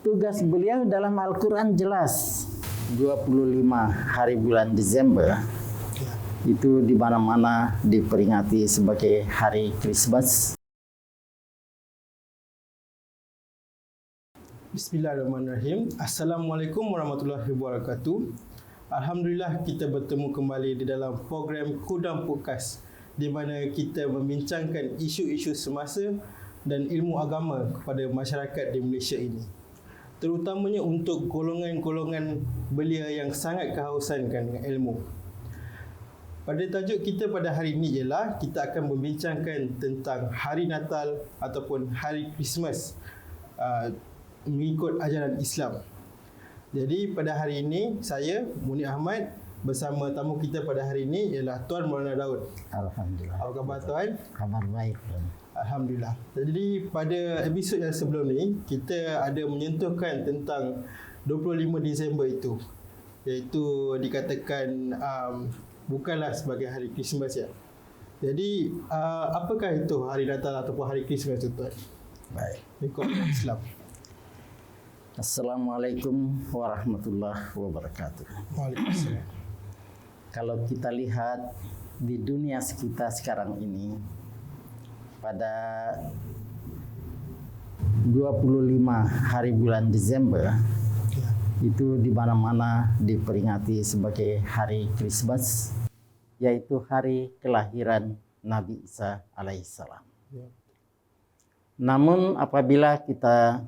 Tugas beliau dalam Al-Quran jelas. 25 hari bulan Desember itu di mana-mana diperingati sebagai hari Krismas. Bismillahirrahmanirrahim. Assalamualaikum warahmatullahi wabarakatuh. Alhamdulillah kita bertemu kembali di dalam program Kudam Podcast, di mana kita membincangkan isu-isu semasa dan ilmu agama kepada masyarakat di Malaysia ini, terutamanya untuk golongan-golongan belia yang sangat kehausankan dengan ilmu. Pada tajuk kita pada hari ini ialah kita akan membincangkan tentang Hari Natal ataupun Hari Krismas mengikut ajaran Islam. Jadi pada hari ini saya Munir Ahmad bersama tamu kita pada hari ini ialah Tuan Maulana Daud. Alhamdulillah. Apa khabar Tuan? Kabar baik. Alhamdulillah. Jadi pada episod yang sebelum ni kita ada menyentuhkan tentang 25 Disember itu, iaitu dikatakan bukanlah sebagai hari Krismas ya. Jadi apakah itu hari Natal ataupun hari Krismas itu Tuan? Baik. Mengikut Islam. Assalamualaikum warahmatullahi wabarakatuh. Waalaikumsalam. Kalau kita lihat di dunia sekitar sekarang ini, pada 25 hari bulan Desember itu di mana-mana diperingati sebagai hari Krismas, yaitu hari kelahiran Nabi Isa alaihissalam. Namun apabila kita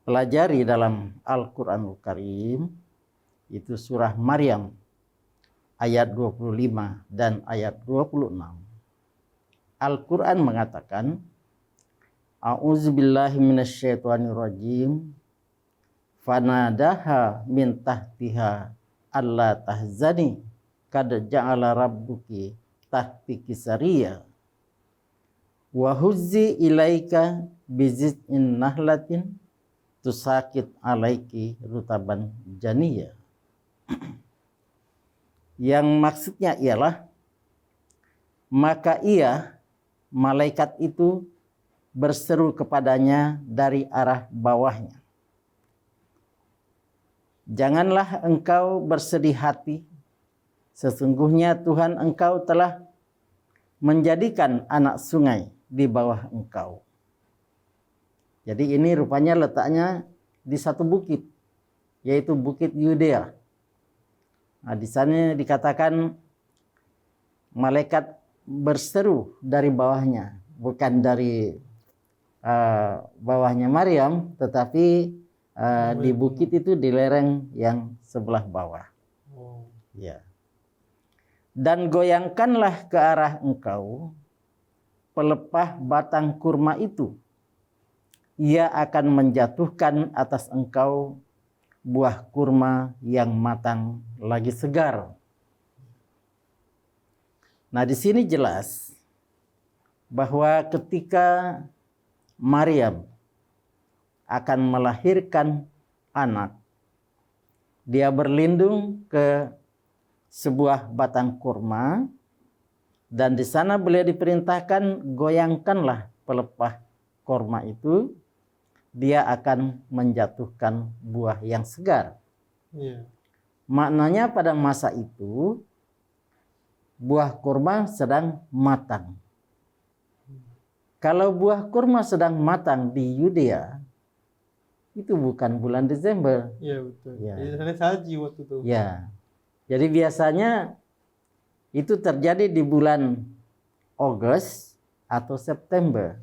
pelajari dalam Al-Quranul Karim, itu surah Maryam ayat 25 dan ayat 26. Al-Quran mengatakan, A'udzubillahi minasyaitonirrajim, fanadaha min tahtiha alla tahzani kad ja'ala rabbuki tahtiki sariya wa huzzi ilaika biziz'in nahlatin tusakit alaiki rutaban janiyah. Yang maksudnya ialah, maka ia, malaikat itu, berseru kepadanya dari arah bawahnya. Janganlah engkau bersedih hati, sesungguhnya Tuhan engkau telah menjadikan anak sungai di bawah engkau. Jadi ini rupanya letaknya di satu bukit, yaitu Bukit Yudea. Nah, di sana dikatakan malaikat berseru dari bawahnya, bukan dari bawahnya Maryam, tetapi di bukit itu di lereng yang sebelah bawah. Ya. Dan goyangkanlah ke arah engkau pelepah batang kurma itu. Ia akan menjatuhkan atas engkau buah kurma yang matang lagi segar. Nah, di sini jelas bahwa ketika Maryam akan melahirkan anak, dia berlindung ke sebuah batang kurma, dan di sana beliau diperintahkan, goyangkanlah pelepah kurma itu, dia akan menjatuhkan buah yang segar. Maknanya pada masa itu buah kurma sedang matang. Kalau buah kurma sedang matang di Yudea, itu bukan bulan Desember. Ya betul. Ya. Di sana salji waktu itu. Ya. Jadi biasanya itu terjadi di bulan Agustus atau September.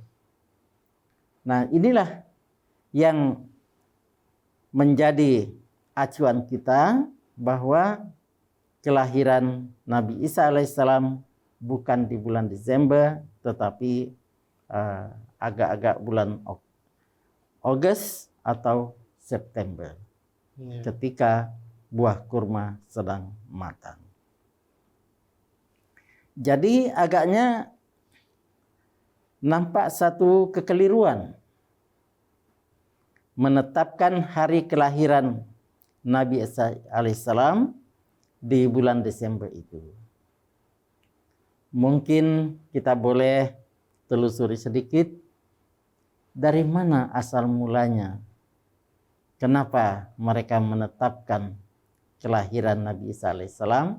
Nah, inilah yang menjadi acuan kita bahwa kelahiran Nabi Isa alaihissalam bukan di bulan Desember, tetapi agak-agak bulan Agustus atau September, ketika buah kurma sedang matang. Jadi agaknya nampak satu kekeliruan menetapkan hari kelahiran Nabi Isa alaihissalam di bulan Desember itu. Mungkin kita boleh telusuri sedikit dari mana asal mulanya kenapa mereka menetapkan kelahiran Nabi Isa alaihissalam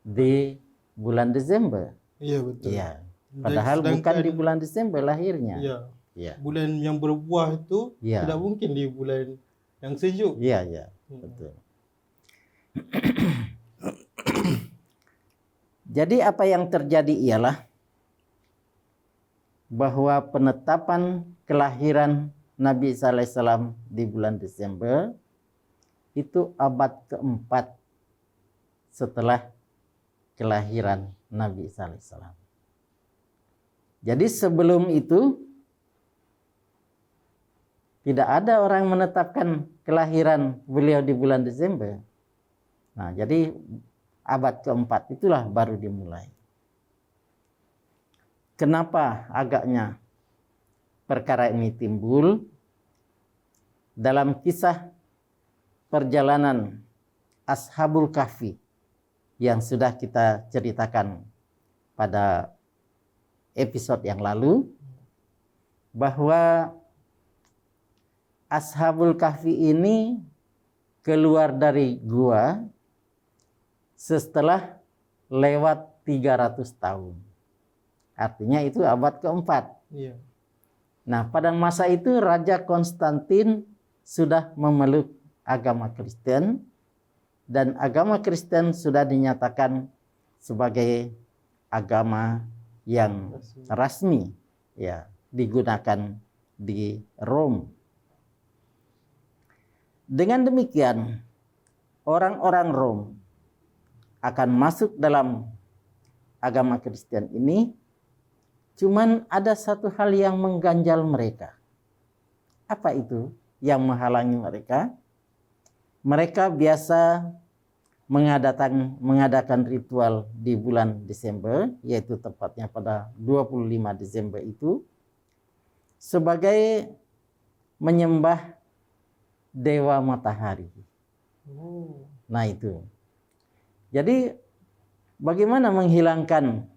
di bulan Desember. Iya, betul. Iya. Padahal bukan Sedangkan- di bulan Desember lahirnya. Ya, Iya. bulan yang berbuah itu Ya. tidak mungkin di bulan yang sejuk. Iya, iya. Betul. Jadi apa yang terjadi ialah bahwa penetapan kelahiran Nabi Isa alaihissalam di bulan Desember itu abad keempat setelah kelahiran Nabi Isa alaihissalam. Jadi sebelum itu tidak ada orang menetapkan kelahiran beliau di bulan Desember. Nah, jadi abad keempat itulah baru dimulai. Kenapa agaknya perkara ini timbul? Dalam kisah perjalanan Ashabul Kahfi yang sudah kita ceritakan pada episode yang lalu, bahwa Ashabul Kahfi ini keluar dari gua setelah lewat 300 tahun. Artinya itu abad keempat. Iya. Nah, pada masa itu Raja Konstantin sudah memeluk agama Kristen, dan agama Kristen sudah dinyatakan sebagai agama yang rasmi, ya, digunakan di Rom. Dengan demikian, orang-orang Rom akan masuk dalam agama Kristen ini, cuman ada satu hal yang mengganjal mereka. Apa itu yang menghalangi mereka? Mereka biasa mengadakan ritual di bulan Desember, yaitu tepatnya pada 25 Desember itu, sebagai menyembah dewa matahari. Nah itu. Jadi bagaimana menghilangkan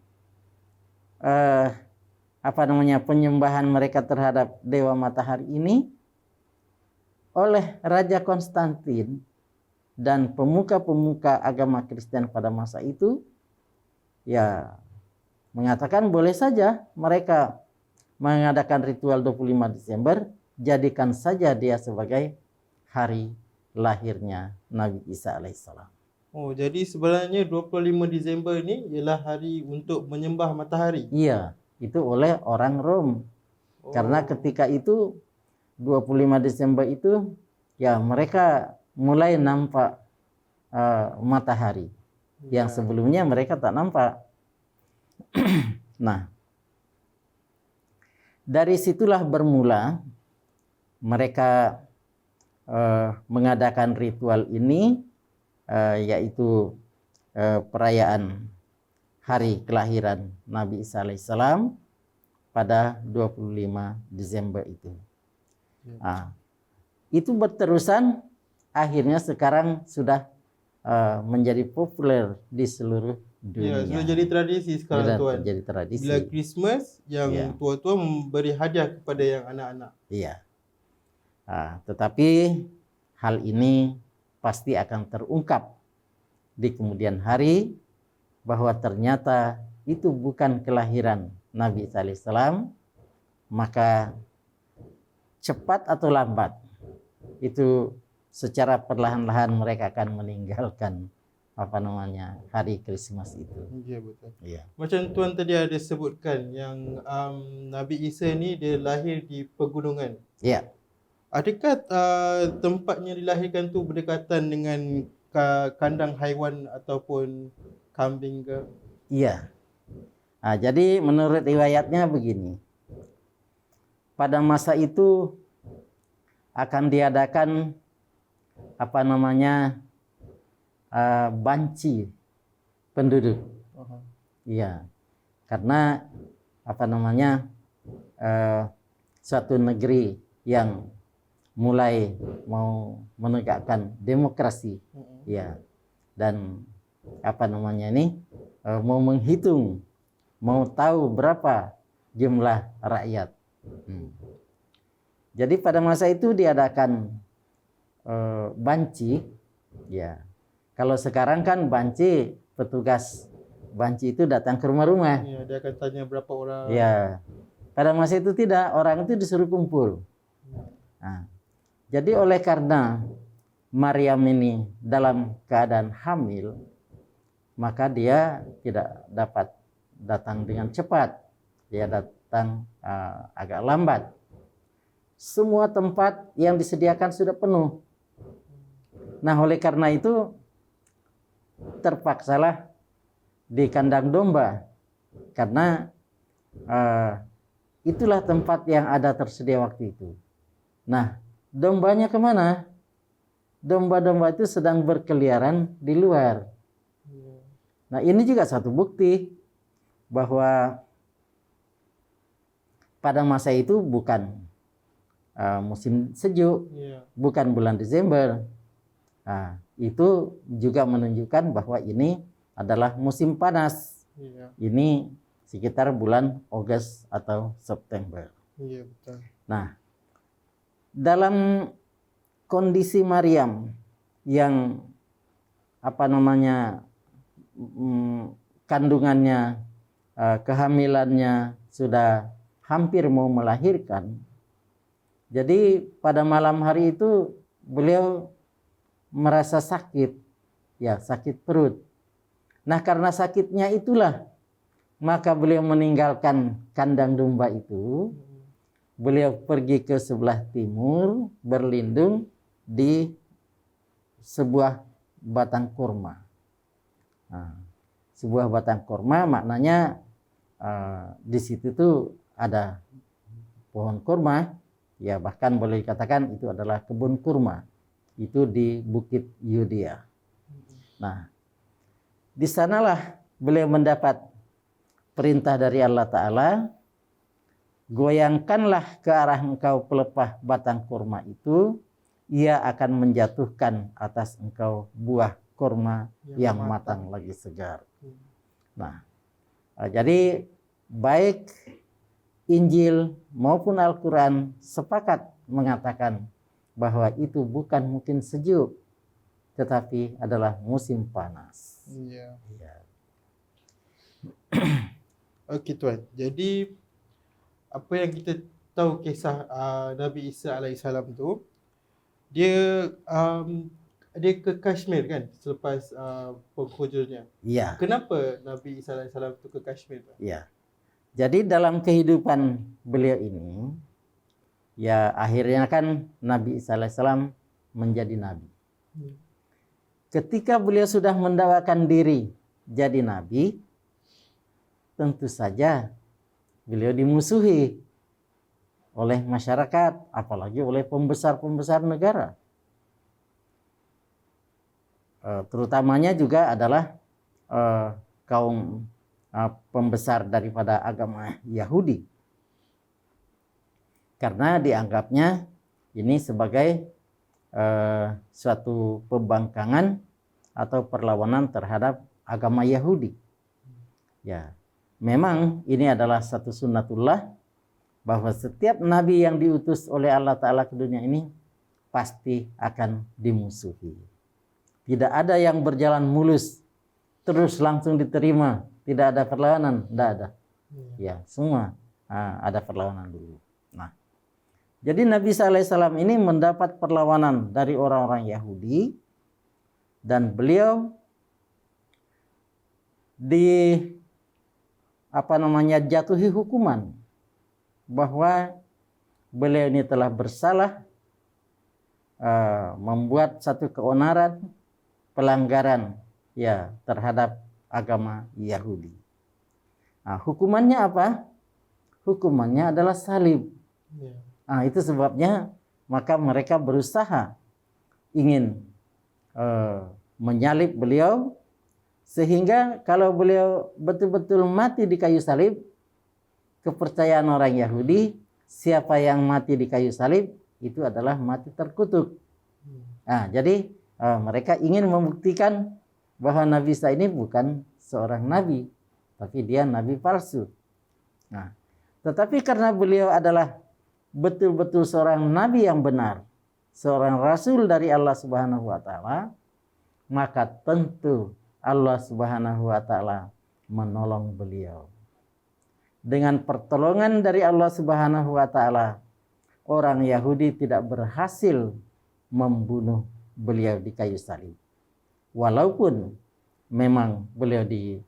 penyembahan mereka terhadap dewa matahari ini? Oleh Raja Konstantin dan pemuka-pemuka agama Kristen pada masa itu, ya, mengatakan boleh saja mereka mengadakan ritual 25 Desember, jadikan saja dia sebagai hari lahirnya Nabi Isa alaihissalam. Oh, jadi sebenarnya 25 Disember ini ialah hari untuk menyembah matahari. Iya, itu oleh orang Rom. Karena ketika itu 25 Desember itu, ya, mereka mulai nampak matahari yang sebelumnya mereka tak nampak. Nah, dari situlah bermula mereka mengadakan ritual ini, yaitu perayaan hari kelahiran Nabi Isa alaihissalam pada 25 Desember itu. Nah, itu berterusan, akhirnya sekarang sudah menjadi populer di seluruh dunia. Ya, sudah jadi tradisi sekarang, Tuan. Jadi tradisi. Bila Christmas, yang tua-tua memberi hadiah kepada yang anak-anak. Iya. Nah, tetapi hal ini pasti akan terungkap di kemudian hari bahwa ternyata itu bukan kelahiran Nabi Isa alaihissalam, maka cepat atau lambat itu secara perlahan-lahan mereka akan meninggalkan hari Krismas itu. Ya, betul. Iya. Macam Tuan tadi ada sebutkan yang Nabi Isa ni dia lahir di pegunungan. Iya. Adakah tempatnya dilahirkan tu berdekatan dengan kandang haiwan ataupun kambing ke? Iya. Nah, jadi menurut riwayatnya begini. Pada masa itu akan diadakan banci penduduk. Iya. Karena suatu negeri yang mulai mau menegakkan demokrasi, ya, dan mau menghitung, mau tahu berapa jumlah rakyat. Jadi pada masa itu diadakan banci, ya. Kalau sekarang kan banci, petugas banci itu datang ke rumah-rumah. Ya, dia akan tanya berapa orang. Ya. Pada masa itu tidak, orang itu disuruh kumpul. Nah, jadi oleh karena Maryam ini dalam keadaan hamil, maka dia tidak dapat datang dengan cepat. Dia datang agak lambat. Semua tempat yang disediakan sudah penuh. Nah, oleh karena itu terpaksalah di kandang domba, karena itulah tempat yang ada tersedia waktu itu. Nah, dombanya kemana? Domba-domba itu sedang berkeliaran di luar. Nah, ini juga satu bukti bahwa pada masa itu bukan musim sejuk, bukan bulan Desember. Nah, itu juga menunjukkan bahwa ini adalah musim panas. Ini sekitar bulan Agustus atau September. Iya, betul. Nah, dalam kondisi Maryam yang kandungannya, kehamilannya sudah hampir mau melahirkan. Jadi pada malam hari itu beliau merasa sakit, ya, sakit perut. Nah, karena sakitnya itulah maka beliau meninggalkan kandang domba itu. Beliau pergi ke sebelah timur, berlindung di sebuah batang kurma. Nah, sebuah batang kurma maknanya di situ tuh ada pohon kurma. Ya, bahkan boleh dikatakan itu adalah kebun kurma. Itu di Bukit Yudea. Nah, di sanalah beliau mendapat perintah dari Allah Ta'ala, goyangkanlah ke arah engkau pelepah batang kurma itu, ia akan menjatuhkan atas engkau buah kurma yang matang lagi segar. Nah, jadi baik Injil maupun Al-Quran sepakat mengatakan bahwa itu bukan mungkin sejuk, tetapi adalah musim panas. Iya. Okey Tuan, jadi apa yang kita tahu kisah Nabi Isa alaihissalam tu, dia ke Kashmir kan selepas pengkhujurnya. Iya. Kenapa Nabi Isa alaihissalam tu ke Kashmir? Iya. Jadi dalam kehidupan beliau ini, ya akhirnya kan Nabi Isa alaihissalam menjadi nabi. Ketika beliau sudah mendakwakan diri jadi nabi, tentu saja beliau dimusuhi oleh masyarakat, apalagi oleh pembesar-pembesar negara. Terutamanya juga adalah kaum pembesar daripada agama Yahudi. Karena dianggapnya ini sebagai suatu pembangkangan atau perlawanan terhadap agama Yahudi. Ya, memang ini adalah satu sunnatullah bahwa setiap nabi yang diutus oleh Allah Ta'ala ke dunia ini pasti akan dimusuhi. Tidak ada yang berjalan mulus terus langsung diterima, tidak ada perlawanan, tidak ada. Ya, semua ada perlawanan dulu. Nah, jadi Nabi SAW ini mendapat perlawanan dari orang-orang Yahudi, dan beliau jatuhi hukuman bahwa beliau ini telah bersalah, membuat satu keonaran, pelanggaran ya terhadap agama Yahudi. Nah, hukumannya apa? Hukumannya adalah salib. Nah, itu sebabnya maka mereka berusaha ingin menyalib beliau, sehingga kalau beliau betul-betul mati di kayu salib, kepercayaan orang Yahudi, siapa yang mati di kayu salib itu adalah mati terkutuk. Nah, jadi mereka ingin membuktikan bahwa Nabi Isa ini bukan seorang nabi, tapi dia nabi palsu. Nah, tetapi karena beliau adalah betul-betul seorang nabi yang benar, seorang rasul dari Allah Subhanahu wa taala, maka tentu Allah Subhanahu wa taala menolong beliau. Dengan pertolongan dari Allah Subhanahu wa taala, orang Yahudi tidak berhasil membunuh beliau di kayu salib. Walaupun memang beliau dipakukan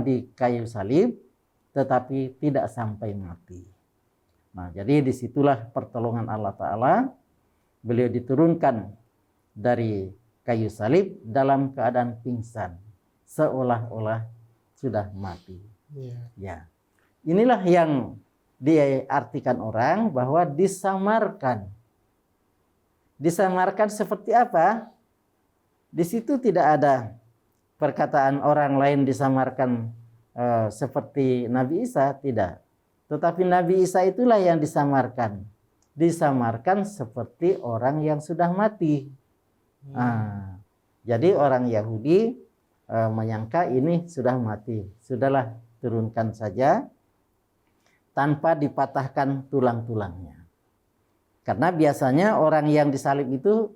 di kayu salib, tetapi tidak sampai mati. Nah, jadi disitulah pertolongan Allah Ta'ala. Beliau diturunkan dari kayu salib dalam keadaan pingsan, seolah-olah sudah mati. Ya, inilah yang diartikan orang bahwa disamarkan. Disamarkan seperti apa? Di situ tidak ada perkataan orang lain disamarkan seperti Nabi Isa, tidak. Tetapi Nabi Isa itulah yang disamarkan. Disamarkan seperti orang yang sudah mati. Jadi orang Yahudi menyangka ini sudah mati. Sudahlah, turunkan saja tanpa dipatahkan tulang-tulangnya. Karena biasanya orang yang disalib itu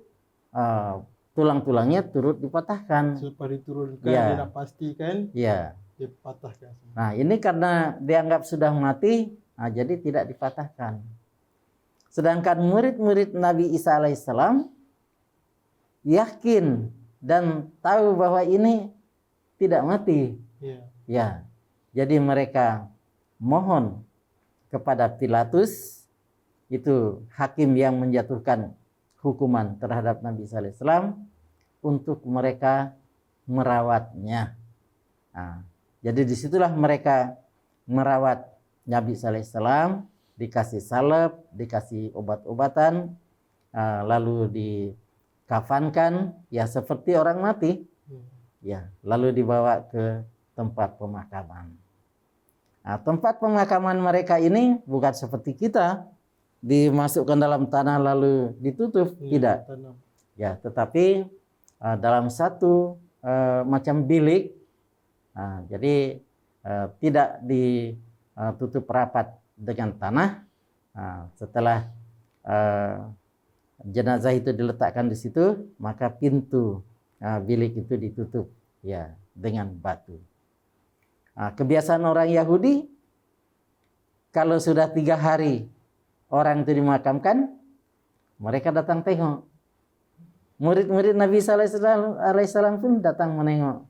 tulang-tulangnya turut dipatahkan. Selepas diturunkan, dia nak pastikan. Ya. Dipatahkan. Nah, ini karena dianggap sudah mati, jadi tidak dipatahkan. Sedangkan murid-murid Nabi Isa alaihissalam yakin dan tahu bahwa ini tidak mati. Ya. Jadi mereka mohon kepada Pilatus, itu hakim yang menjatuhkan hukuman terhadap Nabi Isa alaihissalam, untuk mereka merawatnya. Jadi disitulah mereka merawat Nabi Isa alaihissalam, dikasih salep, dikasih obat-obatan, lalu dikafankan, ya seperti orang mati, ya, lalu dibawa ke tempat pemakaman. Nah, tempat pemakaman mereka ini bukan seperti kita, dimasukkan dalam tanah lalu ditutup, tidak. Ya, tetapi dalam satu macam bilik. Jadi tidak ditutup rapat dengan tanah. Setelah jenazah itu diletakkan di situ, maka pintu bilik itu ditutup, ya, dengan batu. Kebiasaan orang Yahudi, kalau sudah 3 hari orang itu dimakamkan, mereka datang tengok. Murid-murid Nabi Isa alaihissalam pun datang menengok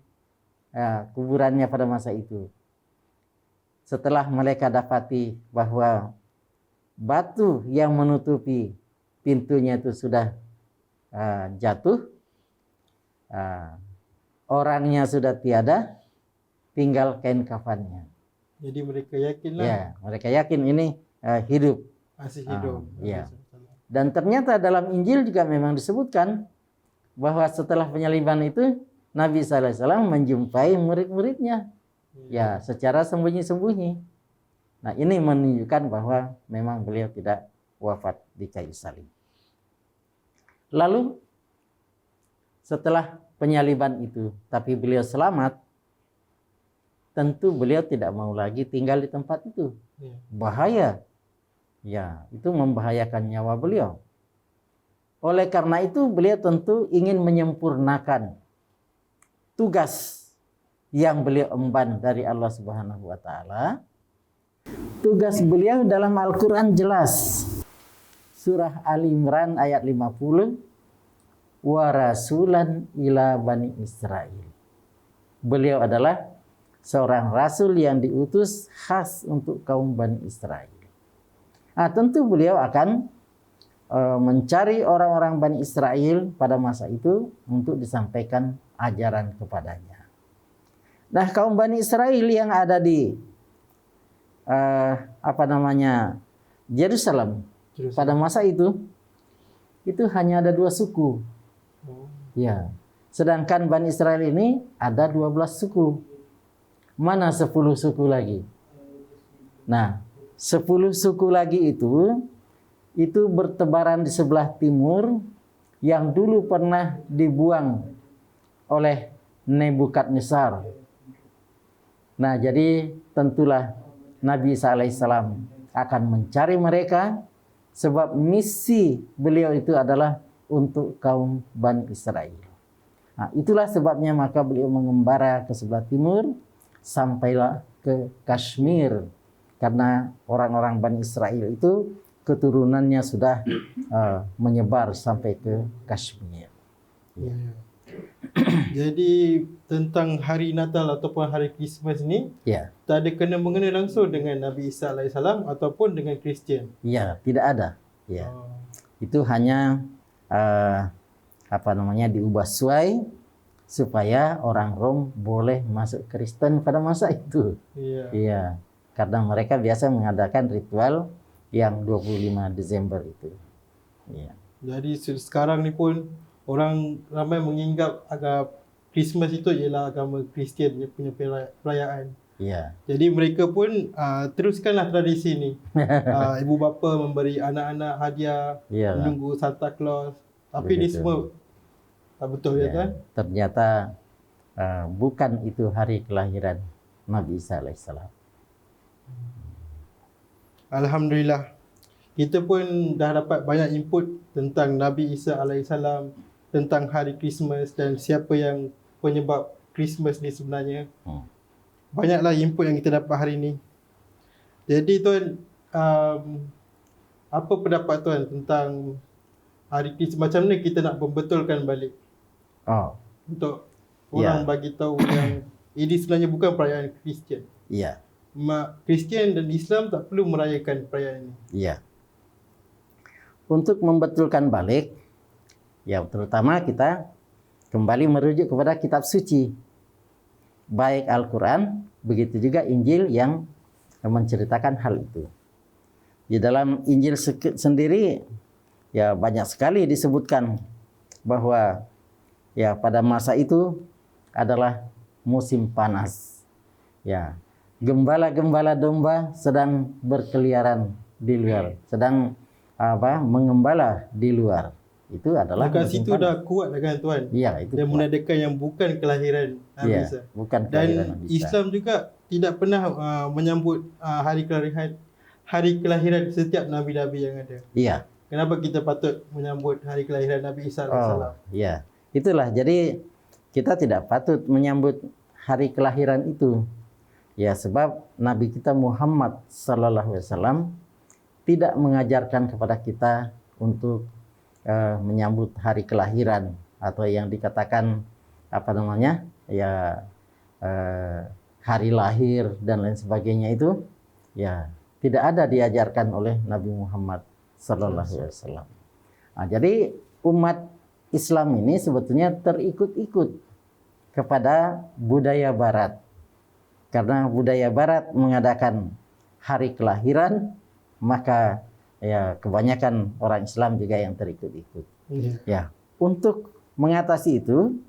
kuburannya pada masa itu. Setelah mereka dapati bahwa batu yang menutupi pintunya itu sudah jatuh, orangnya sudah tiada, tinggal kain kafannya. Jadi mereka yakinlah. Ya, mereka yakin ini hidup. Masih hidup. Ya. Dan ternyata dalam Injil juga memang disebutkan bahwa setelah penyaliban itu Nabi SAW menjumpai murid-muridnya, ya, secara sembunyi-sembunyi. Nah, ini menunjukkan bahwa memang beliau tidak wafat di kayu salib. Lalu setelah penyaliban itu, tapi beliau selamat, tentu beliau tidak mau lagi tinggal di tempat itu. Bahaya. Ya, itu membahayakan nyawa beliau. Oleh karena itu beliau tentu ingin menyempurnakan tugas yang beliau emban dari Allah Subhanahu wa taala. Tugas beliau dalam Al-Qur'an jelas. Surah Ali Imran ayat 50, wa rasulan ila bani Israil. Beliau adalah seorang rasul yang diutus khas untuk kaum Bani Israel. Tentu beliau akan mencari orang-orang Bani Israel pada masa itu untuk disampaikan ajaran kepadanya. Nah, kaum Bani Israel yang ada di Yerusalem pada masa itu hanya ada 2 suku. Ya. Sedangkan Bani Israel ini ada 12 suku. Mana 10 suku lagi? Nah, 10 suku lagi itu bertebaran di sebelah timur, yang dulu pernah dibuang oleh Nebukadnezar. Nah, jadi tentulah Nabi Isa alaihissalam akan mencari mereka sebab misi beliau itu adalah untuk kaum Bani Israel. Nah, itulah sebabnya maka beliau mengembara ke sebelah timur sampailah ke Kashmir, karena orang-orang Bani Israel itu keturunannya sudah menyebar sampai ke Kashmir. Ya. Jadi tentang hari Natal ataupun hari Christmas ni, Ya, tak ada kena-mengena langsung dengan Nabi Isa alaihissalam ataupun dengan Kristian. ya, tidak ada. Ya, Oh. itu hanya diubah sesuai supaya orang Rom boleh masuk Kristen pada masa itu. Ya. Iya, karena mereka biasa mengadakan ritual yang 25 Desember itu. Iya. Jadi sekarang ni pun orang ramai menganggap agak Christmas itu ialah agama Kristian punya perayaan. Iya. Jadi mereka pun teruskanlah tradisi ni. Ibu bapa memberi anak-anak hadiah, Iya. menunggu Santa Claus. Tapi ni Begitu. semua tak betul ya Ya, kan? ternyata bukan itu hari kelahiran Nabi Isa alaihissalam. Alhamdulillah. Kita pun dah dapat banyak input tentang Nabi Isa alaihissalam, tentang hari Christmas dan siapa yang penyebab Christmas ni sebenarnya. Banyaklah input yang kita dapat hari ni. Jadi tuan, apa pendapat tuan tentang hari Christmas? Macam mana kita nak membetulkan balik Oh, untuk orang bagi tahu yang ini sebenarnya bukan perayaan Kristian. iya, Kristian dan Islam tak perlu merayakan perayaan ini. iya. Untuk membetulkan balik, ya terutama kita kembali merujuk kepada kitab suci. Baik Al-Quran, begitu juga Injil yang menceritakan hal itu. Di dalam Injil sendiri, ya banyak sekali disebutkan bahwa ya pada masa itu adalah musim panas. Ya, gembala-gembala domba sedang berkeliaran di luar, sedang mengembala di luar. Itu adalah Maka musim situ panas. dah kuat dah kan tuan. Iya, itu Dia kuat. menandakan yang bukan kelahiran Nabi Iya, Isa. bukan kelahiran Dan Nabi Isa. Islam juga tidak pernah menyambut hari kelahiran setiap nabi-nabi yang ada. Iya. Kenapa kita patut menyambut hari kelahiran Nabi Isa alaihissalam? Iya. Itulah, jadi kita tidak patut menyambut hari kelahiran itu. Ya, sebab Nabi kita Muhammad sallallahu alaihi wasallam tidak mengajarkan kepada kita untuk menyambut hari kelahiran atau yang dikatakan hari lahir dan lain sebagainya itu ya tidak ada diajarkan oleh Nabi Muhammad sallallahu alaihi wasallam. Nah, jadi umat Islam ini sebetulnya terikut-ikut kepada budaya barat. Karena budaya barat mengadakan hari kelahiran, maka ya kebanyakan orang Islam juga yang terikut-ikut. Ya, untuk mengatasi itu,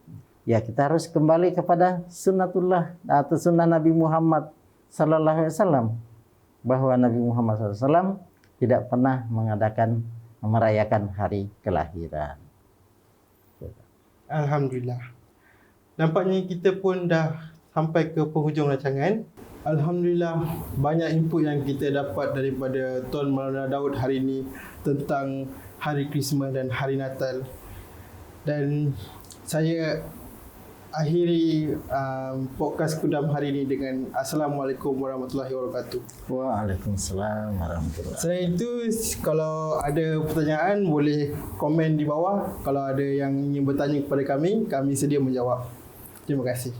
ya kita harus kembali kepada sunnatullah atau sunnah Nabi Muhammad sallallahu alaihi wasallam, bahwa Nabi Muhammad sallallahu alaihi wasallam tidak pernah merayakan hari kelahiran. Alhamdulillah. Nampaknya kita pun dah sampai ke penghujung rancangan. Alhamdulillah, banyak input yang kita dapat daripada Tuan Maulana Daud hari ini tentang hari Christmas dan hari Natal. Dan saya akhiri podcast Kudam hari ini dengan Assalamualaikum warahmatullahi wabarakatuh. Waalaikumsalam warahmatullahi wabarakatuh. Selain itu, kalau ada pertanyaan boleh komen di bawah. Kalau ada yang ingin bertanya kepada kami sedia menjawab. Terima kasih.